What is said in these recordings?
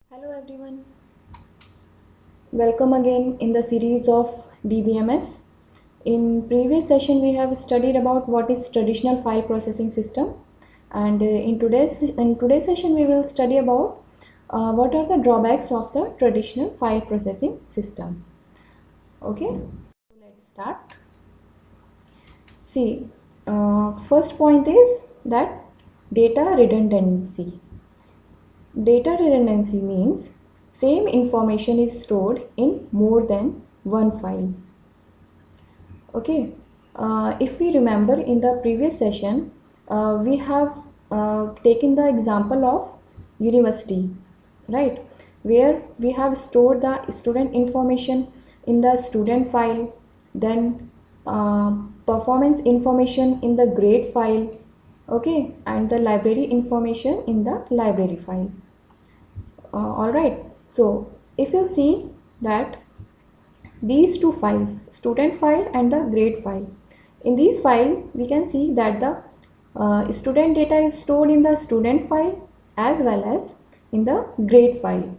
Hello everyone, welcome again in the series of DBMS. In previous session we have studied about what is traditional file processing system, and in today's session we will study about what are the drawbacks of the traditional file processing system. Okay, let's start. See, first point is that data redundancy. Data redundancy means same information is stored in more than one file. Okay, if we remember in the previous session, we have taken the example of university, right? Where we have stored the student information in the student file, then performance information in the grade file, okay, and the library information in the library file. All right, so if you see that these two files, student file and the grade file, in these file we can see that the student data is stored in the student file as well as in the grade file.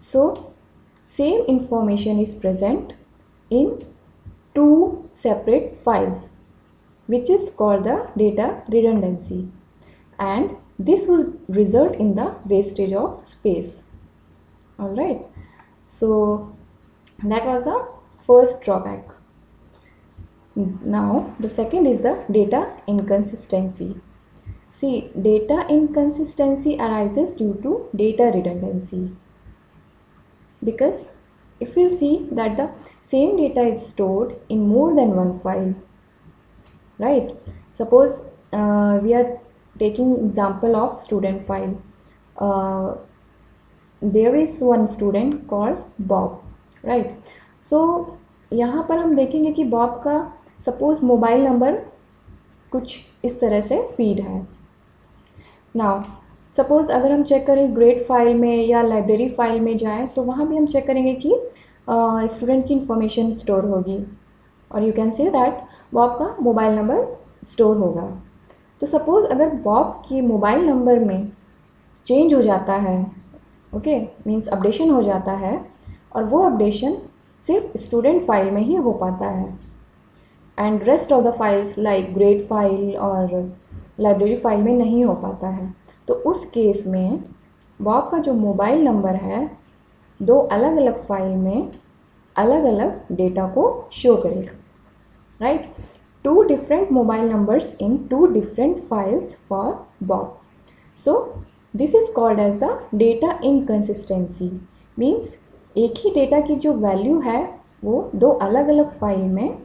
So same information is present in two separate files, which is called the data redundancy, and this will result in the wastage of space. All right, so that was the first drawback. Now the second is the data inconsistency. See, data inconsistency arises due to data redundancy, because if you see that the same data is stored in more than one file, right? Suppose we are taking example of student file. There is one student called Bob, right? So यहाँ पर हम देखेंगे कि Bob का suppose mobile number कुछ इस तरह से फीड है. नाउ सपोज अगर हम चेक करें ग्रेड फाइल में या लाइब्रेरी फाइल में जाएं तो वहाँ भी हम चेक करेंगे कि स्टूडेंट की इंफॉर्मेशन स्टोर होगी, और you can say that Bob का मोबाइल नंबर स्टोर होगा. तो सपोज़ अगर बॉब के मोबाइल नंबर में चेंज हो जाता है, ओके, मीन्स अपडेशन हो जाता है, और वो अपडेशन सिर्फ स्टूडेंट फाइल में ही हो पाता है and rest of the files like grade file और लाइब्रेरी फाइल में नहीं हो पाता है, तो उस केस में बॉब का जो मोबाइल नंबर है दो अलग अलग फाइल में अलग अलग डेटा को शो करेगा, right? Two different mobile numbers in two different files for Bob. So this is called as the data inconsistency. Means एक ही डेटा की जो वैल्यू है वो दो अलग अलग फाइल में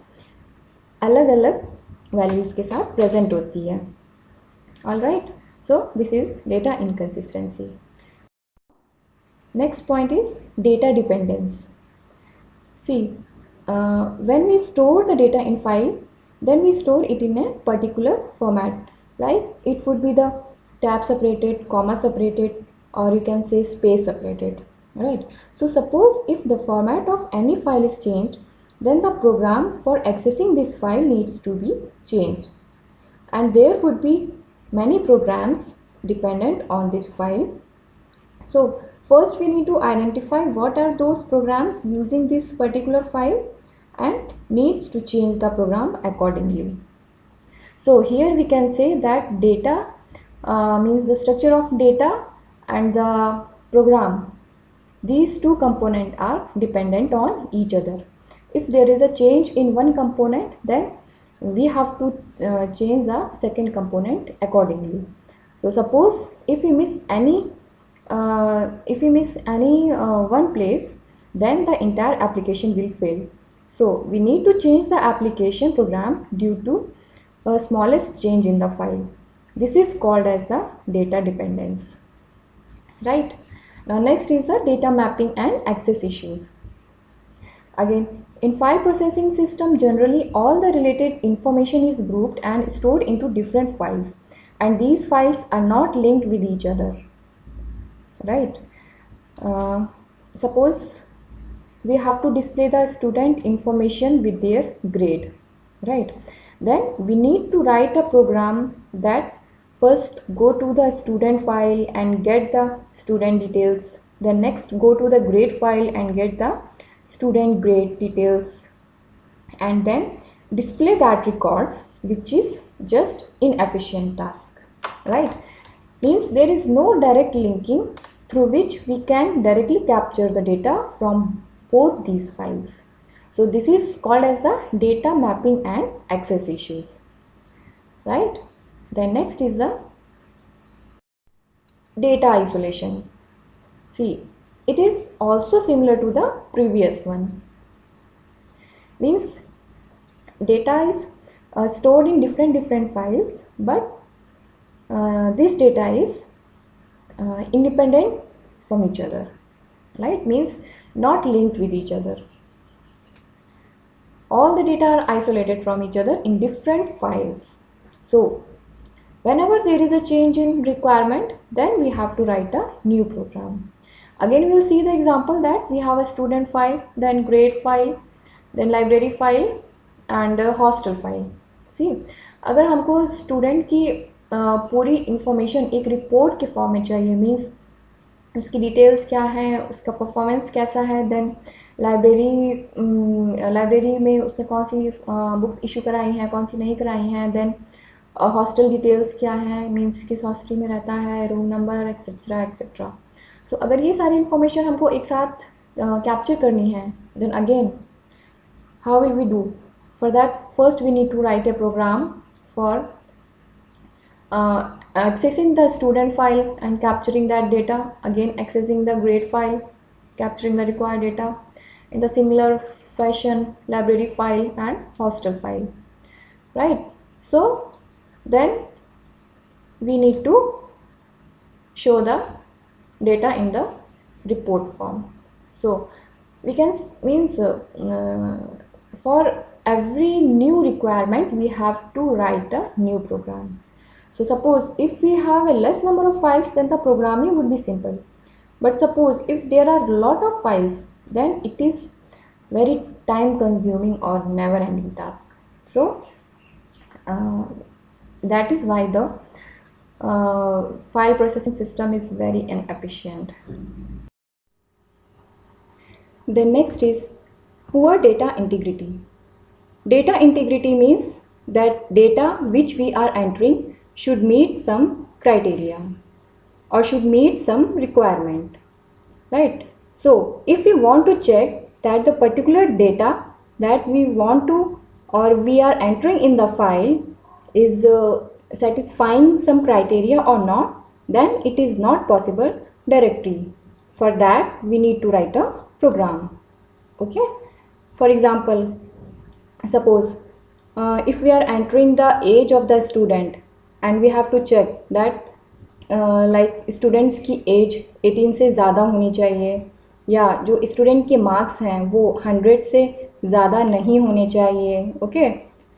अलग अलग वैल्यूज़ के साथ प्रेजेंट होती है. All right, so this is data inconsistency. Next point is data dependence. See, when we store the data in file, then we store it in a particular format, like it would be the tab separated, comma separated, or you can say space separated, right? So suppose if the format of any file is changed, then the program for accessing this file needs to be changed, and there would be many programs dependent on this file. So first we need to identify what are those programs using this particular file and needs to change the program accordingly. So here we can say that data means the structure of data and the program. These two components are dependent on each other. If there is a change in one component, then we have to change the second component accordingly. So suppose if we miss any one place, then the entire application will fail. So we need to change the application program due to smallest change in the file. This is called as the data dependence, right? Now next is the data mapping and access issues. Again, in file processing system, generally all the related information is grouped and stored into different files, and these files are not linked with each other, right? Suppose we have to display the student information with their grade, right? Then we need to write a program that first go to the student file and get the student details then next go to the grade file and get the student grade details, and then display that records, which is just inefficient task, right? Means there is no direct linking through which we can directly capture the data from both these files. So this is called as the data mapping and access issues, right? Then next is the data isolation. See, it is also similar to the previous one. Means data is stored in different files, but this data is independent from each other, right? Means not linked with each other. All the data are isolated from each other in different files. So whenever there is a change in requirement, then we have to write a new program. Again we will see the example that we have a student file, then grade file, then library file and hostel file. See, अगर हमको student की पूरी information एक report के form में चाहिए, means उसकी details क्या है, उसका परफॉर्मेंस कैसा है, देन लाइब्रेरी में उसने कौन सी बुक्स इशू कराई हैं, कौन सी नहीं कराई हैं, देन हॉस्टल डिटेल्स क्या है, मीन्स किस हॉस्टल में रहता है, रूम नंबर एक्सेट्रा एक्सेट्रा. सो अगर ये सारी इंफॉर्मेशन हमको एक साथ कैप्चर करनी है, then again how will we do? For that, first we need to write a program for accessing the student file and capturing that data, again accessing the grade file, capturing the required data, in the similar fashion library file and hostel file, right? So then we need to show the data in the report form. So we can for every new requirement we have to write a new program. So suppose if we have a less number of files, then the programming would be simple. But suppose if there are a lot of files, then it is very time consuming or never ending task. So that is why the file processing system is very inefficient. The next is poor data integrity. Data integrity means that data which we are entering should meet some criteria or should meet some requirement, right? So if we want to check that the particular data that we want to or we are entering in the file is satisfying some criteria or not, then it is not possible directly. For that we need to write a program. Okay, for example, suppose if we are entering the age of the student and we have to check that like students की age 18 से ज़्यादा होनी चाहिए, या जो student के marks हैं वो 100 से ज़्यादा नहीं होने चाहिए. ओके,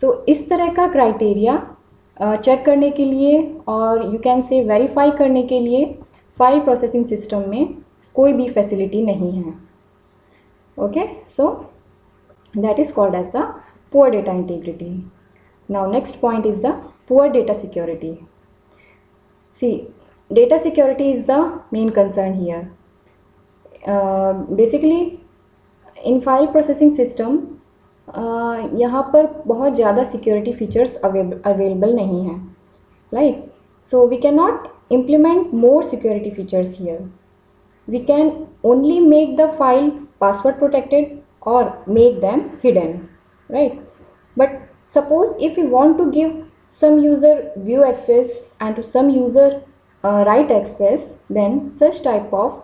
सो इस तरह का क्राइटेरिया चेक करने के लिए और यू कैन से वेरीफाई करने के लिए फाइल प्रोसेसिंग सिस्टम में कोई भी फैसिलिटी नहीं है. Okay, so that is called as the poor data integrity. Now next point is the poor data security. See, data security is the main concern here. Basically in file processing system यहाँ पर बहुत ज़्यादा security features available नहीं हैं, right? So we cannot implement more security features here. We can only make the file password protected or make them hidden, right? But suppose if we want to give some user view access and to some user write access, then such type of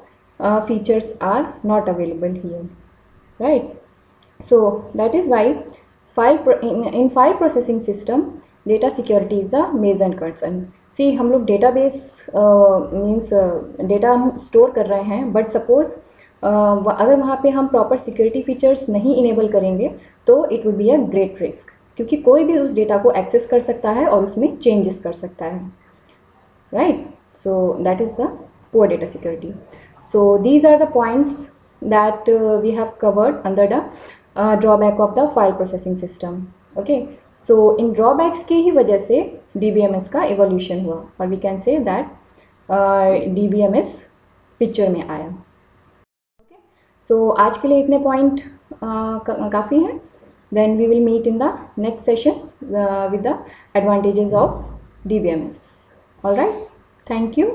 features are not available here, right? So that is why in file processing system data security is a major concern. See, हम लोग database means data हम store कर रहे हैं, but suppose अगर वहाँ पे हम प्रॉपर सिक्योरिटी फीचर्स नहीं इनेबल करेंगे तो it would be a great risk, क्योंकि कोई भी उस डेटा को एक्सेस कर सकता है और उसमें चेंजेस कर सकता है, right? So that is the poor data security. So these are the points that we have covered under the drawback of the file processing system. Okay, so in drawbacks की ही वजह से DBMS का evolution हुआ और we can say that DBMS picture में आया. सो आज के लिए इतने पॉइंट काफ़ी हैं. Then we will meet in the next session with the advantages of DBMS. All right, thank you.